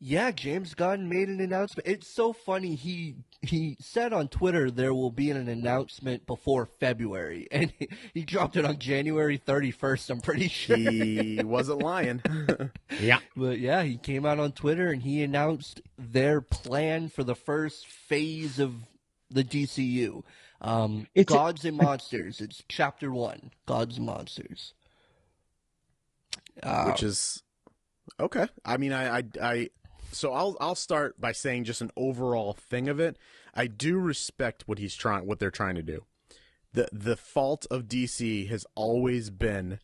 Yeah, James Gunn made an announcement. It's so funny. He said on Twitter there will be an announcement before February, and he dropped it on January 31st. I'm pretty sure. He wasn't lying. Yeah. But yeah, he came out on Twitter and he announced their plan for the first phase of the DCU. Gods and Monsters. It's Chapter 1, Gods and Monsters. Which is okay. I mean, so I'll start by saying just an overall thing of it. I do respect what they're trying to do. The fault of DC has always been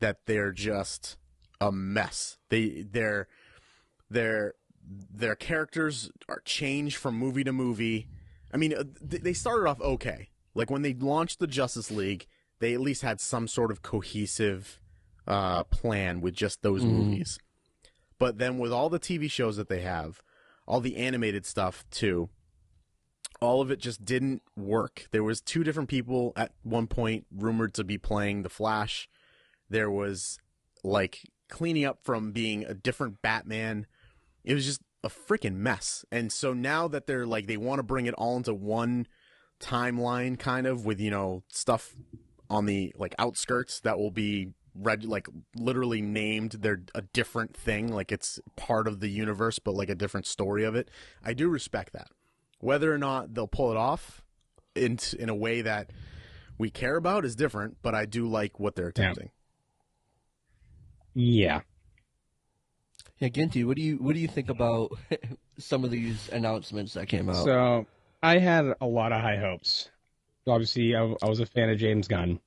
that they're just a mess. Their characters are changed from movie to movie. I mean, they started off okay. Like when they launched the Justice League, they at least had some sort of cohesive plan with just those movies. But then with all the TV shows that they have, all the animated stuff too, all of it just didn't work. There was 2 different people at one point rumored to be playing the Flash. There was like cleaning up from being a different Batman. It was just a freaking mess. And so now that they're like, they want to bring it all into one timeline kind of with, stuff on the like outskirts that will be like literally named. They're a different thing, like it's part of the universe but like a different story of it. I do respect that. Whether or not they'll pull it off in a way that we care about is different, but I do like what they're attempting. Yeah. Ginty, what do you think about some of these announcements that came out? So I had a lot of high hopes. Obviously, I was a fan of James Gunn.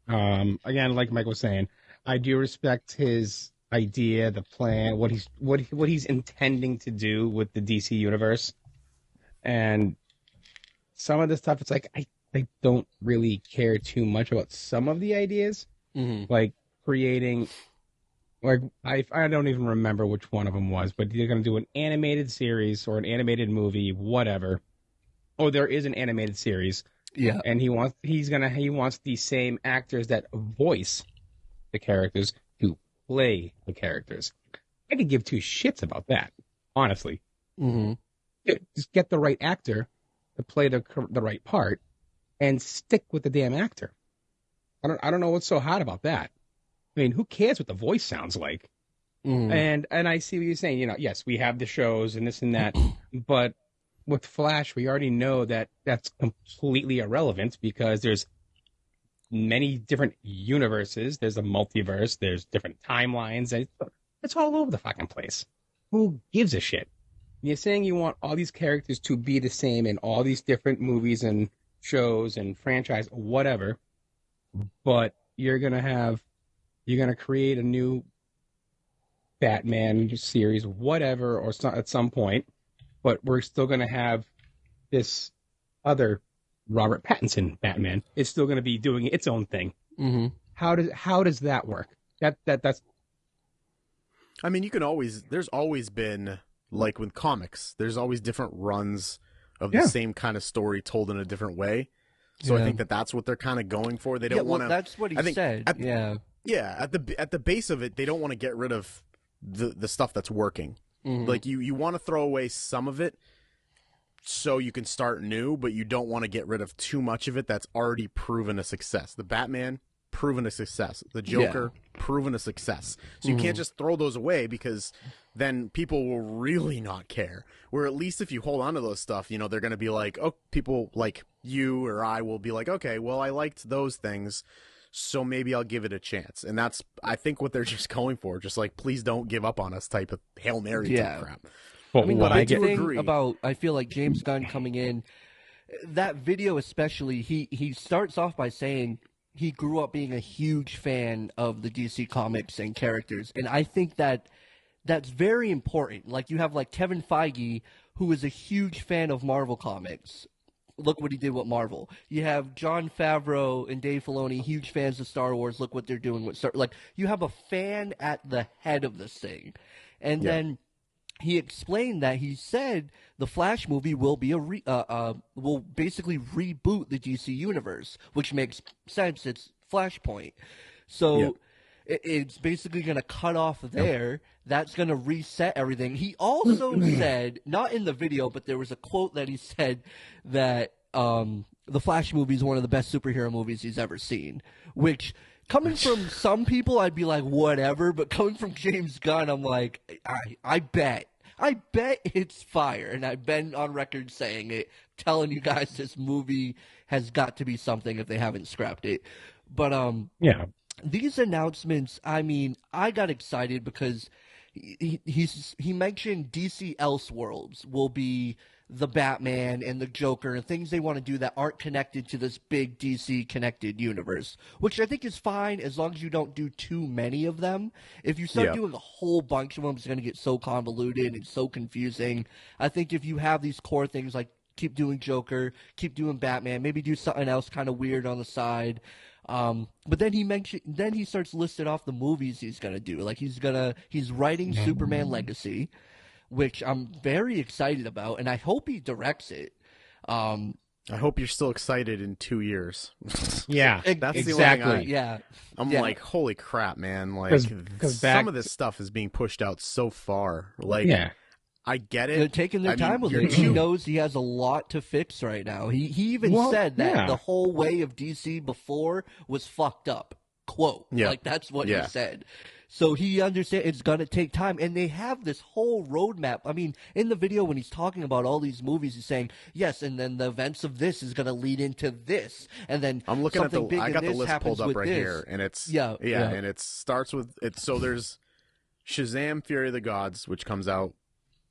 Again, like Mike was saying, I do respect his idea, the plan, what he's intending to do with the DC universe, and some of the stuff. It's like I don't really care too much about some of the ideas, like creating. Like I don't even remember which one of them was, but they're going to do an animated series or an animated movie, whatever. Oh, there is an animated series. Yeah, and he wants the same actors that voice the characters to play the characters. I could give 2 shits about that, honestly. Just get the right actor to play the right part, and stick with the damn actor. I don't know what's so hot about that. I mean, who cares what the voice sounds like? And I see what you're saying. Yes, we have the shows and this and that, but with Flash, we already know that that's completely irrelevant because there's many different universes. There's a multiverse. There's different timelines. It's all over the fucking place. Who gives a shit? You're saying you want all these characters to be the same in all these different movies and shows and franchise, whatever, but you're going to create a new Batman series, whatever, or at some point, but we're still going to have this other Robert Pattinson Batman. It's still going to be doing its own thing. How does that work? That's. I mean, there's always been, like with comics, there's always different runs of the same kind of story told in a different way. So I think that's what they're kind of going for. They don't want to. That's what he said. At the base of it, they don't want to get rid of the stuff that's working. Like you want to throw away some of it so you can start new, but you don't want to get rid of too much of it that's already proven a success. The Batman, proven a success. The Joker, proven a success. So you can't just throw those away because then people will really not care. Where at least if you hold on to those stuff, they're going to be like, oh, people like you or I will be like, okay, well, I liked those things, so maybe I'll give it a chance. And that's, I think, what they're just going for. Just like, please don't give up on us type of Hail Mary type crap. I mean, I feel like James Gunn coming in, that video especially, he starts off by saying he grew up being a huge fan of the DC comics and characters. And I think that's very important. Like, you have like Kevin Feige, who is a huge fan of Marvel comics. Look what he did with Marvel. You have Jon Favreau and Dave Filoni, huge fans of Star Wars. Look what they're doing with Star. Like, you have a fan at the head of this thing, and then he explained that he said the Flash movie will be will basically reboot the DC universe, which makes sense. It's Flashpoint, so it's basically going to cut off there. That's going to reset everything. He also said, not in the video, but there was a quote that he said that the Flash movie is one of the best superhero movies he's ever seen, which coming from some people, I'd be like, whatever, but coming from James Gunn, I'm like, I bet it's fire, and I've been on record saying it, telling you guys this movie has got to be something if they haven't scrapped it. But these announcements, I mean, I got excited because he mentioned DC Elseworlds will be the Batman and the Joker and things they want to do that aren't connected to this big DC connected universe, which I think is fine as long as you don't do too many of them. If you start doing a whole bunch of them, it's going to get so convoluted and so confusing. I think if you have these core things like keep doing Joker, keep doing Batman, maybe do something else kind of weird on the side. But then he starts listing off the movies he's going to do. Like he's writing Superman Legacy, which I'm very excited about, and I hope he directs it. I hope you're still excited in 2 years. Yeah, that's exactly. The only I'm like, holy crap, man! Like, some of this stuff is being pushed out so far. Like, I get it. They're taking their time with it. He knows he has a lot to fix right now. He even said that the whole way of DC before was fucked up. Quote. Like, that's what he said. So he understands it's going to take time. And they have this whole roadmap. I mean, in the video when he's talking about all these movies, he's saying, yes, and then the events of this is going to lead into this. And then I'm looking at big I got the list pulled up right this. here. And it's, and it starts with, so there's Shazam! Fury of the Gods, which comes out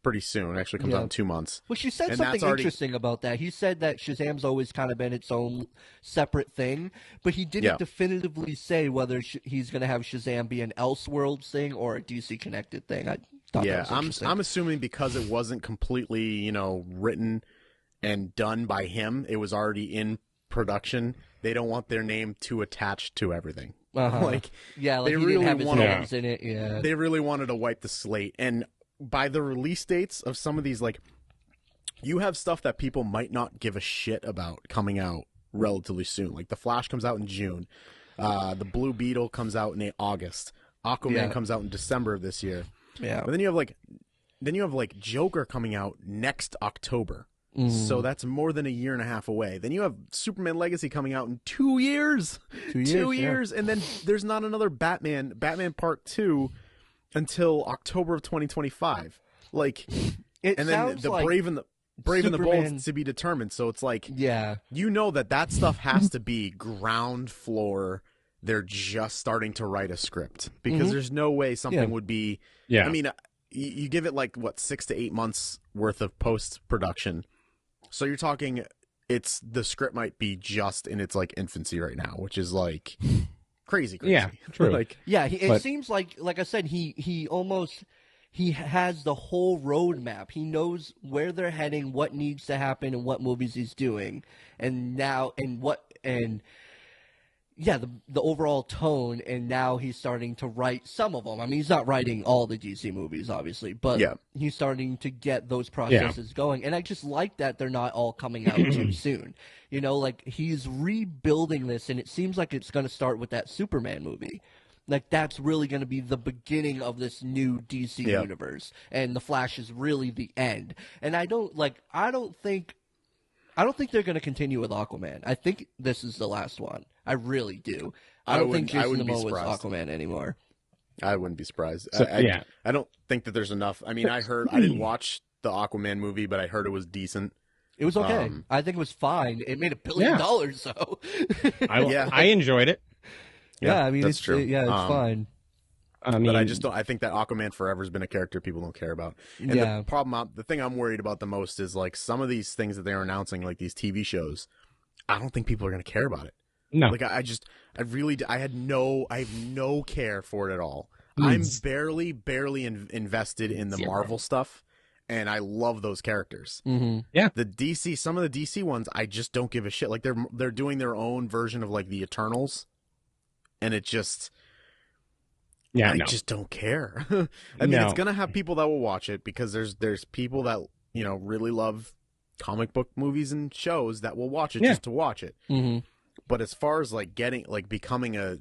pretty soon. It actually comes out in 2 months. Well, she said something interesting about that. He said that Shazam's always kind of been its own separate thing, but he didn't definitively say whether he's going to have Shazam be an Elseworlds thing or a DC connected thing. I thought that was interesting. I'm assuming because it wasn't completely, written and done by him, it was already in production. They don't want their name too attached to everything. Like they he really didn't have his names in it. They really wanted to wipe the slate. And by the release dates of some of these, like, you have stuff that people might not give a shit about coming out relatively soon. Like, The Flash comes out in June. The Blue Beetle comes out in August. Aquaman comes out in December of this year. Yeah. But then you have Joker coming out next October. So that's more than a year and a half away. Then you have Superman Legacy coming out in 2 years. 2 years. And then there's not another Batman Part 2 until October of 2025. Like, and then the like Brave and the Bold to be determined. So it's like, that stuff has to be ground floor. They're just starting to write a script because there's no way something would be. I mean, you give it like 6 to 8 months worth of post production. So you're talking, the script might be just in its like infancy right now, which is like crazy. Yeah, true. It seems like I said, he has the whole roadmap. He knows where they're heading, what needs to happen, and what movies he's doing, the overall tone. And now he's starting to write some of them. I mean, he's not writing all the DC movies, obviously, but he's starting to get those processes going. And I just like that they're not all coming out too soon. Like, he's rebuilding this, and it seems like it's going to start with that Superman movie. Like, that's really going to be the beginning of this new DC universe, and The Flash is really the end. And I don't think they're going to continue with Aquaman. I think this is the last one. I really do. I don't think Jason Momoa is Aquaman anymore. I wouldn't be surprised. So, I don't think that there's enough. I mean, I didn't watch the Aquaman movie, but I heard it was decent. It was okay. I think it was fine. It made $1 billion, so. I enjoyed it. Yeah, I mean, that's true. It's fine. I mean, but I just don't. I think that Aquaman Forever has been a character people don't care about. And the thing I'm worried about the most is like some of these things that they're announcing, like these TV shows. I don't think people are going to care about it. No, like I have no care for it at all. I'm barely invested in the Marvel stuff, and I love those characters. Yeah, some of the DC ones, I just don't give a shit. Like they're doing their own version of like the Eternals, and it just. I just don't care. I mean, it's gonna have people that will watch it because there's people that really love comic book movies and shows that will watch it just to watch it. Mm-hmm. But as far as like becoming a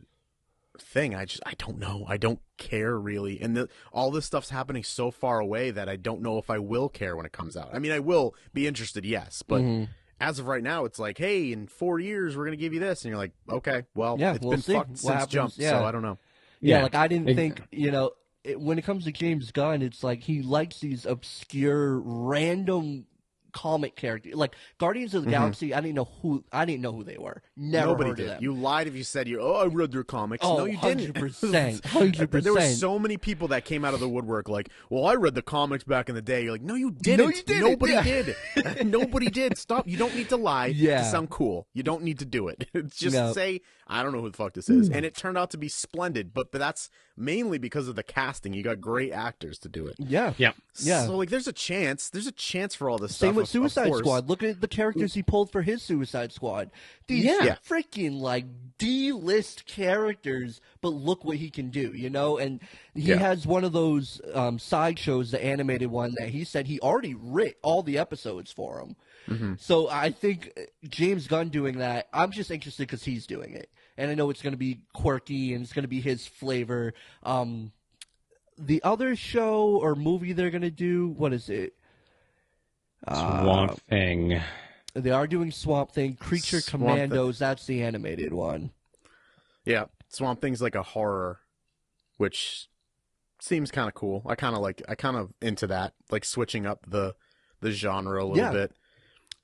thing. I don't know. I don't care really. And all this stuff's happening so far away that I don't know if I will care when it comes out. I mean, I will be interested, yes, but as of right now, it's like, hey, in 4 years we're gonna give you this, and you're like, okay, well, it's been fucked since Jump, so I don't know. Yeah, like I didn't think, when it comes to James Gunn, it's like he likes these obscure, random comic characters. Like Guardians of the Galaxy, I didn't know who they were. Nobody heard of them. You lied if you said I read their comics. Oh, no, you didn't. 100%. There were so many people that came out of the woodwork like, well, I read the comics back in the day. You're like, no, you didn't. No, you didn't. Nobody did. Nobody did. Stop. You don't need to lie to sound cool. You don't need to do it. Just say, I don't know who the fuck this is. And it turned out to be splendid, but that's mainly because of the casting. You got great actors to do it. Yeah. So like, there's a chance for all this stuff. Same with Suicide Squad. Look at the characters he pulled for his Suicide Squad. These freaking like D-list characters, but look what he can do, And he has one of those sideshows, the animated one, that he said he already writ all the episodes for him. So I think James Gunn doing that, I'm just interested because he's doing it. And I know it's going to be quirky and it's going to be his flavor. The other show or movie they're going to do, what is it? Swamp Thing. They are doing Swamp Thing. Creature Commandos, that's the animated one. Yeah, Swamp Thing's like a horror, which seems kind of cool. I kind of into that, like switching up the genre a little bit.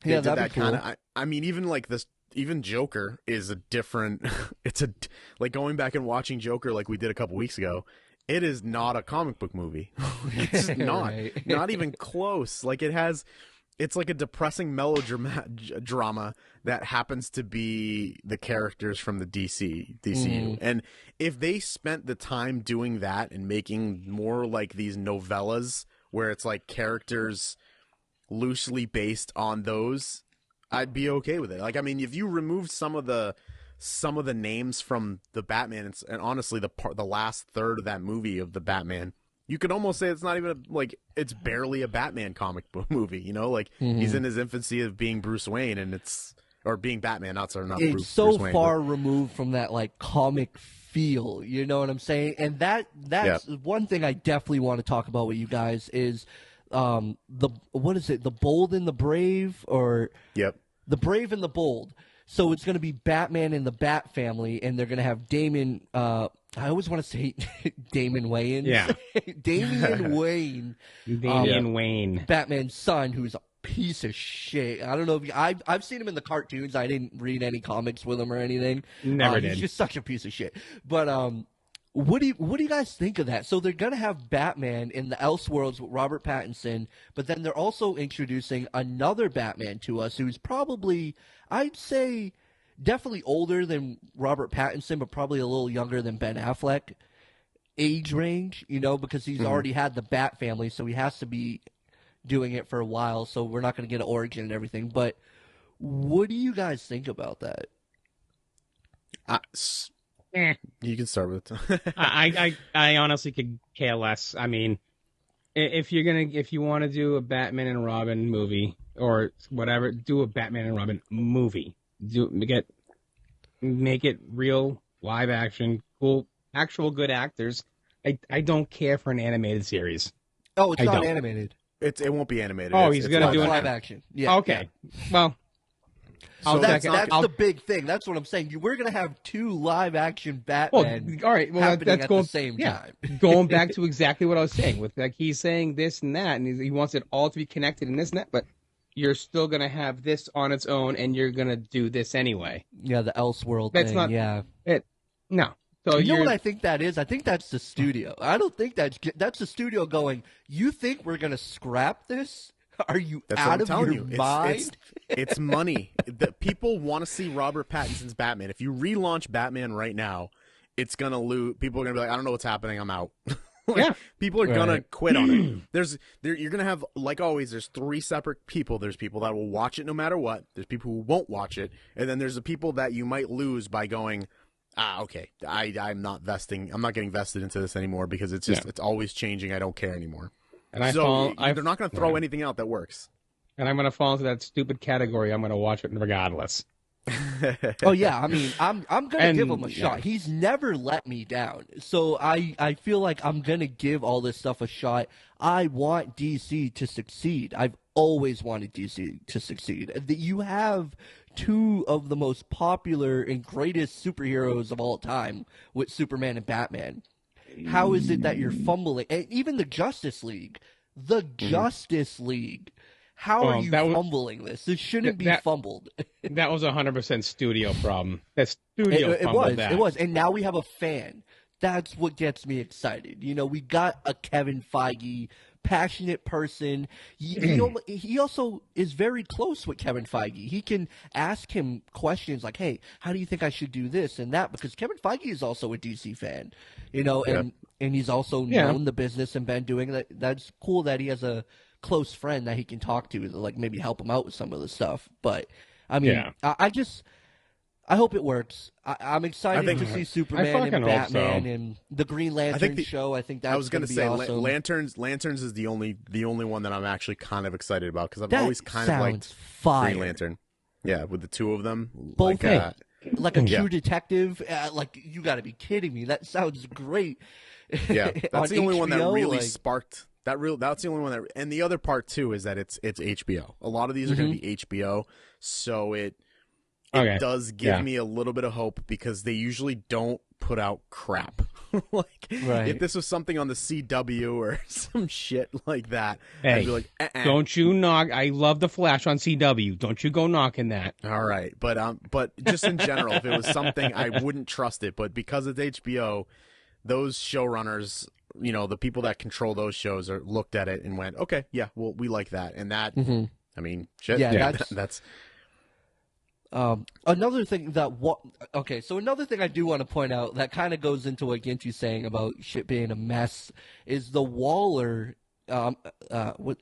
Yeah, that'd be cool. I mean, even like this, even Joker is a different. It's like going back and watching Joker like we did a couple weeks ago. It is not a comic book movie. It's not, not even close. Like it's like a depressing drama that happens to be the characters from the DCU. And if they spent the time doing that and making more like these novellas where it's like characters loosely based on those, I'd be okay with it. Like, I mean, if you removed some of the names from the Batman and honestly the last third of that movie of the Batman, you could almost say it's not even it's barely a Batman comic book movie, like he's in his infancy of being Bruce Wayne or being Batman, not it's Bruce so Wayne, far removed from that like comic feel, you know what I'm saying? And that's one thing I definitely want to talk about with you guys is what is it? The Bold and the Brave, or The Brave and the Bold. So it's going to be Batman and the Bat Family, and they're going to have Damon. I always want to say Damon Wayans. Yeah, Damian Wayne. Damian Wayne, Batman's son, who's a piece of shit. I don't know if I've seen him in the cartoons. I didn't read any comics with him or anything. Never did. He's just such a piece of shit. But what do you guys think of that? So they're gonna have Batman in the Elseworlds with Robert Pattinson, but then they're also introducing another Batman to us who's probably, I'd say, definitely older than Robert Pattinson, but probably a little younger than Ben Affleck age range, because he's already had the Bat Family, so he has to be doing it for a while, so we're not going to get an origin and everything. But what do you guys think about that? You can start with it. I honestly could care less. I mean, if you want to do a Batman and Robin movie or whatever, do a Batman and Robin movie. Make it real, live action, cool, actual good actors. I don't care for an animated series. Oh, it's not animated. It won't be animated. Oh, he's going to do live action. Yeah. Okay. Yeah. Well, so that's the big thing. That's what I'm saying. We're going to have two live action Batman. All right. Well, happening at the same time. Going back to exactly what I was saying, with like he's saying this and that, and he wants it all to be connected and this and that, but you're still going to have this on its own, and you're going to do this anyway. Yeah, the Elseworld that's thing. No. So you know what I think that is? I think that's the studio. I don't think that's the studio going, you think we're going to scrap this? Are you out of your mind? It's money. People want to see Robert Pattinson's Batman. If you relaunch Batman right now, it's going to lose. People are going to be like, I don't know what's happening. I'm out. People are going to quit on it. You're going to have, like always, there's three separate people. There's people that will watch it no matter what. There's people who won't watch it. And then there's the people that you might lose by going, okay, I'm not getting vested into this anymore because it's just it's always changing. I don't care anymore. And they're not going to throw anything out that works. And I'm going to fall into that stupid category. I'm going to watch it regardless. Oh yeah, I mean, I'm gonna give him a shot. Yeah. He's never let me down, so I feel like I'm gonna give all this stuff a shot. I want DC to succeed. I've always wanted DC to succeed. You have two of the most popular and greatest superheroes of all time with Superman and Batman. How is it that you're fumbling? And even the Justice League, How are you fumbling this? This shouldn't be fumbled. That was 100% studio problem. That studio fumbled that. It was. And now we have a fan. That's what gets me excited. You know, we got a Kevin Feige, passionate person. He also is very close with Kevin Feige. He can ask him questions like, hey, how do you think I should do this and that? Because Kevin Feige is also a DC fan, you know, and he's also known the business and been doing that. That's cool that he has a close friend that he can talk to like maybe help him out with some of the stuff. But I mean, I hope it works. I'm excited to see Superman and Batman and the Green Lantern show. I think that's I was going to be awesome. Lanterns is the only one that I'm actually kind of excited about because I've always kind of liked Green Lantern. Yeah, with the two of them, both like a true detective. Like you got to be kidding me. That sounds great. Yeah, that's the only one that really sparked. That's the only one that, and the other part too is that it's HBO. A lot of these are going to be HBO, so it does give me a little bit of hope because they usually don't put out crap. If this was something on the CW or some shit like that, I'd be like, don't you knock. I love the Flash on CW. Don't you go knocking that. All right, but just in general, if it was something, I wouldn't trust it. But because it's HBO, those showrunners, you know, the people that control those shows looked at it and went, okay, yeah, well, we like that. And that, I mean, shit. Yeah, that's another thing so another thing I do want to point out that kind of goes into what Ginty's saying about shit being a mess is the Waller, her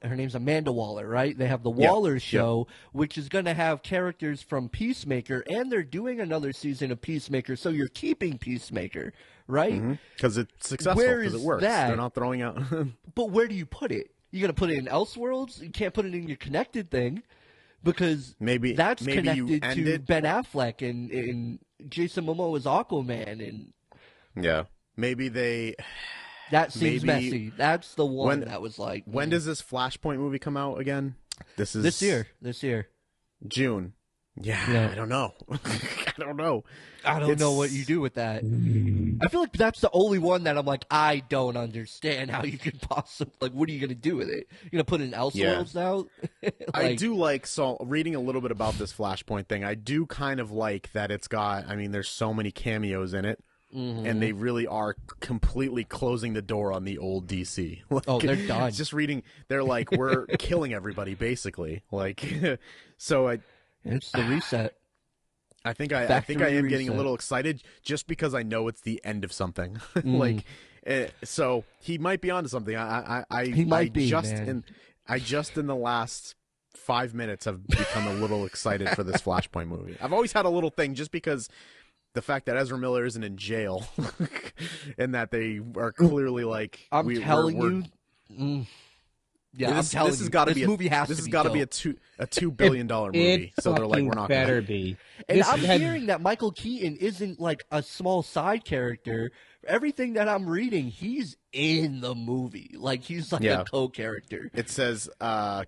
name's Amanda Waller, right? They have the Waller show, which is going to have characters from Peacemaker, and they're doing another season of Peacemaker, so you're keeping Peacemaker, right? Because it's successful, because it works. They're not throwing out. But where do you put it? You going to put it in Elseworlds? You can't put it in your connected thing. Because that's connected to Ben Affleck and Jason Momoa's Aquaman and maybe they. That seems messy. That's the one that was like. When does this Flashpoint movie come out again? This year. June. Yeah. I don't know. I don't know what you do with that. I feel like that's the only one that I'm like, I don't understand how you could possibly, what are you going to do with it? You're going to put it in Elseworlds now? I do reading a little bit about this Flashpoint thing, I do kind of like that it's got, I mean, there's so many cameos in it. And they really are completely closing the door on the old DC. They're done. Just reading, they're like, we're killing everybody, basically. So it's the reset. I think I am getting a little excited just because I know it's the end of something. So he might be onto something. I just in the last 5 minutes have become a little excited for this Flashpoint movie. I've always had a little thing just because the fact that Ezra Miller isn't in jail and that they are clearly like, I'm telling you. Yeah, this has got to be a $2 billion movie. So they're like, we're not better be. And I'm hearing that Michael Keaton isn't like a small side character. Everything that I'm reading, he's in the movie. Like he's like a co-character. It says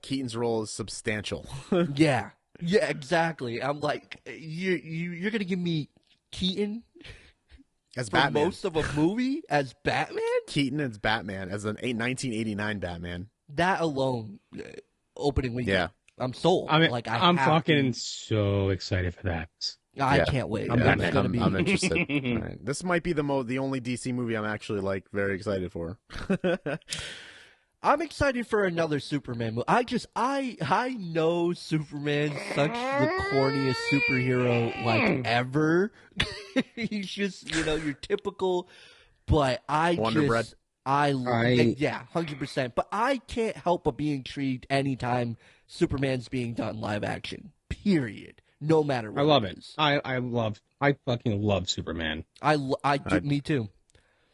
Keaton's role is substantial. Yeah, exactly. I'm like, you're gonna give me Keaton as for Batman most of a movie as Batman? Keaton as Batman, as an 1989 Batman. That alone, opening weekend. Yeah, I'm sold. I'm fucking so excited for that. I can't wait. I'm interested. All right. This might be the only DC movie I'm actually very excited for. I'm excited for another Superman movie. I know Superman's such the corniest superhero ever. He's just your typical, but Wonder Bread. 100%. But I can't help but be intrigued anytime Superman's being done live action. Period. No matter what. I love it. I fucking love Superman. Me too.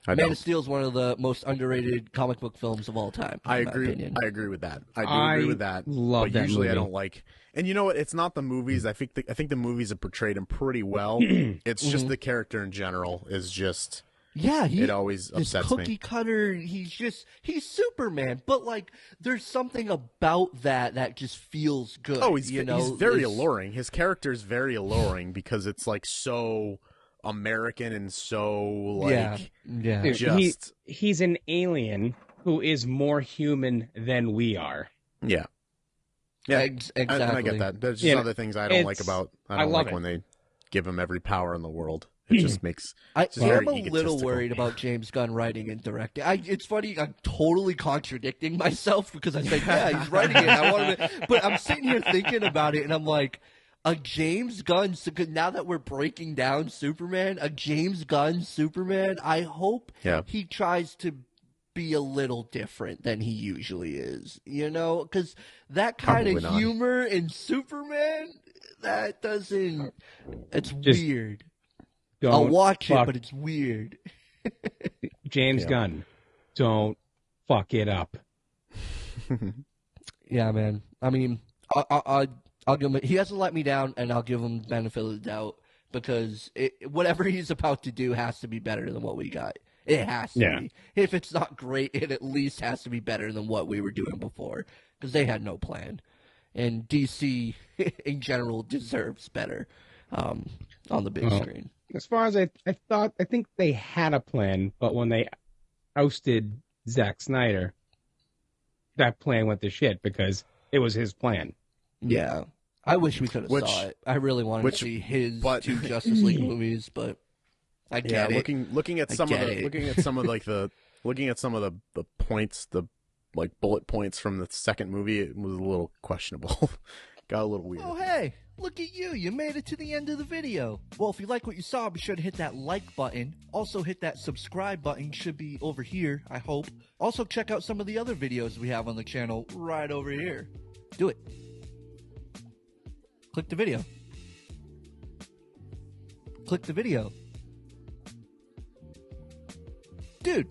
Man of Steel is one of the most underrated comic book films of all time. I agree. Opinion. I agree with that. I do agree with that. Love but that usually movie. I don't like. And you know what? It's not the movies. I think the movies have portrayed him pretty well. It's just the character in general is just. Yeah, it always upsets me. Cookie cutter. He's Superman, but like there's something about that just feels good. Oh, he's very alluring. His character is very alluring because it's like so American and so like Dude, just he's an alien who is more human than we are. Yeah. Exactly. And I get that. There's just other things I don't like about. I don't like when they give him every power in the world. It just makes. I'm a little worried about James Gunn writing and directing. It's funny. I'm totally contradicting myself because I think, yeah, he's writing it. But I'm sitting here thinking about it, and I'm like, a James Gunn. Now that we're breaking down Superman, a James Gunn Superman. I hope he tries to be a little different than he usually is. Because that kind of humor in Superman, that doesn't. It's weird. I'll watch it, but it's weird. James Gunn, don't fuck it up. Yeah, man. I mean, I'll give him. He hasn't let me down, and I'll give him the benefit of the doubt because whatever he's about to do has to be better than what we got. It has to be. If it's not great, it at least has to be better than what we were doing before because they had no plan. And DC, in general, deserves better on the big screen. As far as I think they had a plan, but when they ousted Zack Snyder, that plan went to shit because it was his plan. Yeah. I wish we could have saw it. I really wanted to see his two Justice League movies, but I get it. Looking at some of the points, the like bullet points from the second movie, it was a little questionable. Got a little weird. Oh, hey, look at you. You made it to the end of the video. Well, if you like what you saw, be sure to hit that like button. Also, hit that subscribe button. Should be over here, I hope. Also, check out some of the other videos we have on the channel right over here. Do it. Click the video. Click the video. Dude.